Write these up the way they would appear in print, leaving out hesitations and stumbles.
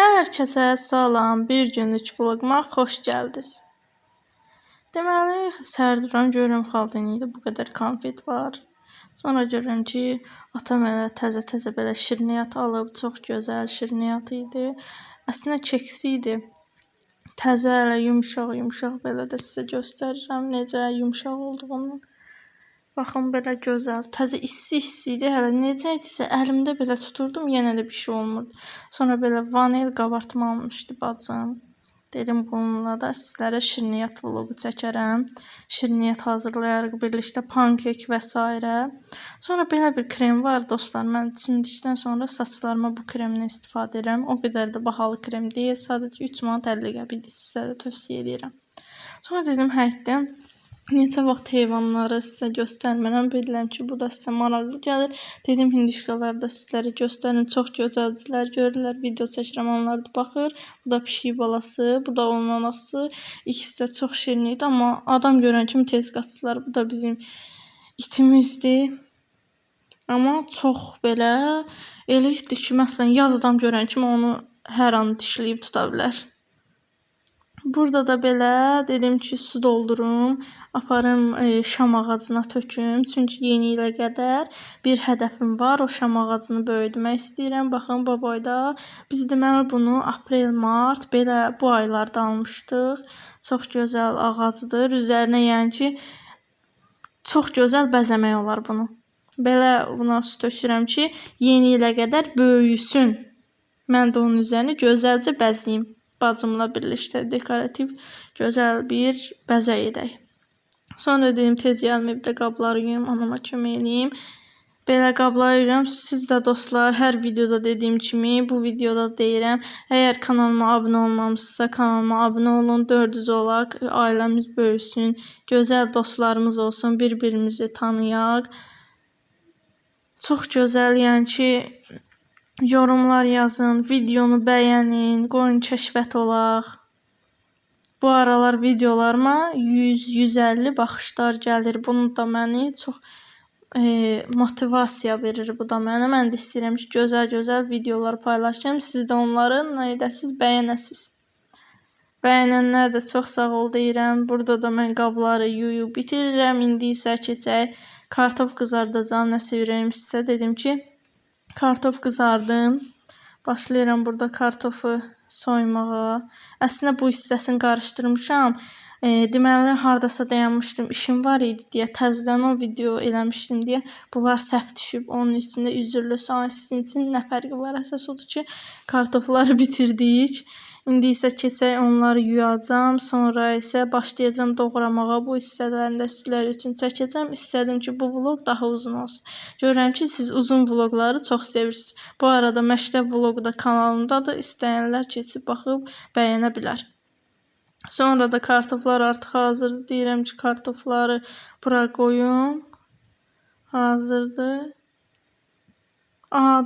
Hər kəsə salam, bir günlük vloquma xoş gəldiniz. Deməli, səhər duram, görürəm xaldeniydə bu qədər konfet var. Sonra görürəm ki, atam mənə təzə-təzə belə şirniyyat alıb, çox gözəl şirniyyat idi. Əslində keksi idi. Təzə, elə yumşaq belə də sizə göstərirəm necə yumşaq olduğunu. Baxın, belə gözəl, təzə issi idi, hələ necə idisə əlimdə belə tuturdum, yenə də bir şey olmurdu. Sonra belə vanil qabartma almışdı bacım. Dedim bununla da sizlərə şirniyyat vlogu çəkərəm. Şirniyyat hazırlayarıq birlikdə, pankek və s. Sonra belə bir krem var dostlar, mən çimdikdən sonra saçlarıma bu kremdən istifadə edirəm. O qədər də bahalı krem deyil, sadəcə 3 manat 50 qəpikdir, sizə də tövsiyə edirəm. Sonra dedim həyətdən neçə vaxt heyvanları sizə göstərmirəm, bilirəm ki, bu da sizə maraqlı gəlir. Dedim hinduşkaları da sizlərə göstərim, çox gözəldirlər, görürlər, video çəkirəm, onlar da baxır. Bu da pişik balası, bu da onun anası. İkisi də çox şirin idi, amma adam görən kimi tez qaçdılar. Bu da bizim itimizdir. Amma çox belə elə itdi ki, məsələn, yad adam görən kimi onu hər an dişləyib tuta bilər. Burada da belə dedim ki, su doldurum, aparım şam ağacına töküm. Çünki yeni ilə qədər bir hədəfim var, o şam ağacını böyütmək istəyirəm. Baxın, bu boyda biz deməli bunu aprel, mart belə bu aylarda almışdıq. Çox gözəl ağacdır. Üzərinə yəni ki, çox gözəl bəzəmək olar bunu. Belə buna su tökürəm ki, yeni ilə qədər böyüsün. Mən də onun üzərini gözəlcə bəzləyim. Bacımla birlikdə dekorativ gözəl bir bəzə edək. Sonra dedim tez gəlməyib də qabları yuyum, anama kömək edeyim. Belə qabları yuyuram. Siz də dostlar, hər videoda dediyim kimi bu videoda deyirəm. Əgər kanalıma abunə olmamışsınızsa kanalıma abunə olun, 400 olaq, ailəmiz böyüsün, gözəl dostlarımız olsun, bir-birimizi tanıyaq. Çox gözəl, yəni ki, yorumlar yazın, videonu bəyənin, qoyun kəşfət olaq. Bu aralar videolarıma 100-150 baxışlar gəlir. Bunu da məni çox motivasiya verir bu da mənə. Mən də istəyirəm ki, gözəl-gözəl videolar paylaşım. Siz də onları nə edəsiz, bəyənəsiz. Bəyənənlər də çox sağ ol deyirəm. Burada da mən qabları yuyub bitirirəm. İndi isə keçək. Kartof qızardacağam, nəsə ürəyim istə. Dedim ki, kartof qızardım. Başlayıram burada kartofu soymağa. Əslində bu hissəsini qarışdırmışam. Deməli, hardasa dayanmışdım, işim var idi deyə, təzədən o video eləmişdim deyə. Bunlar səhv düşüb, onun üstündə üzürlü soğan, sizin üçün nə fərqi var? Əsas odur ki, kartofları bitirdik. İndi isə keçək onları yuyacağam. Sonra isə başlayacağam doğramağa. Bu hissələrində sizlər üçün çəkəcəm. İstədim ki, bu vlog daha uzun olsun. Görürəm ki, siz uzun vlogları çox sevirsiniz. Bu arada Məktəb vlogu da kanalımdadır. İstəyənlər keçib baxıb bəyənə bilər. Sonra da kartoflar artıq hazırdır. Deyirəm ki, kartofları bura qoyum. Hazırdır.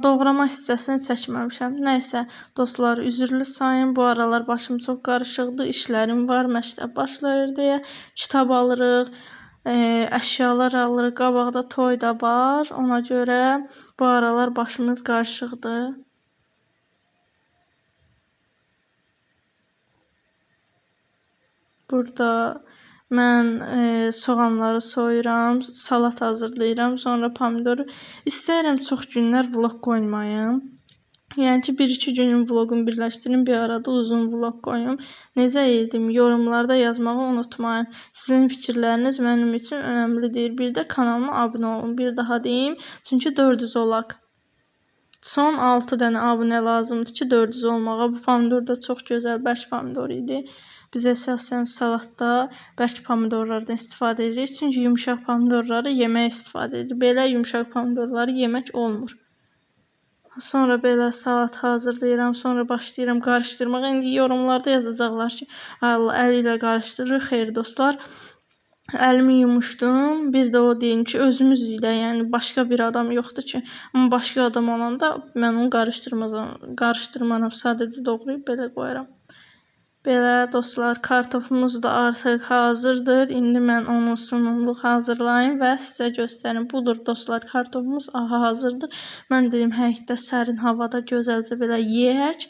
Doğrama hissəsini çəkməmişəm. Nəysə, dostlar, üzürlü sayın. Bu aralar başım çox qarışıqdır. İşlərim var, məktəb başlayır deyə. Kitab alırıq, əşyalar alırıq. Qabaqda toy da var. Ona görə bu aralar başımız qarışıqdır. Burada mən soğanları soyuram, salat hazırlayıram, sonra pomidoru. İstəyirəm çox günlər vlog qoymayım. Yəni ki, 1-2 günün vloqunu birləşdirin, bir arada uzun vlog qoyum. Necə edim? Yorumlarda yazmağı unutmayın. Sizin fikirləriniz mənim üçün önəmlidir. Bir də kanalıma abunə olun. Bir daha deyim, çünki 400 olaq. Son 6 dənə abunə lazımdır ki, 400 olmağa. Bu pomidor da çox gözəl, bərk pomidor idi. Biz əsasən salatda bərk pomidorlardan istifadə edirik. Çünki yumşaq pomidorları yeməyə istifadə edirik. Belə yumşaq pomidorları yemək olmur. Sonra belə salat hazırlayıram. Sonra başlayıram qarışdırmağa. İndi yorumlarda yazacaqlar ki, əli ilə qarışdırırıq. Xeyr dostlar, əlimi yumuşdum. Bir də o deyim ki, özümüz ilə, yəni başqa bir adam yoxdur ki. Amma başqa adam olanda mən onu qarışdırmaram. Sadəcə doğrayıb belə qoyaram. Belə dostlar, kartofumuz da artıq hazırdır. İndi mən onun sunumluq hazırlayım və sizə göstərim. Budur dostlar, kartofumuz hazırdır. Mən dedim həyətdə sərin havada gözəlcə belə yeyək.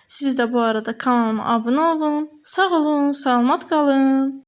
Siz də bu arada kanalıma abunə olun. Sağ olun, salamat qalın.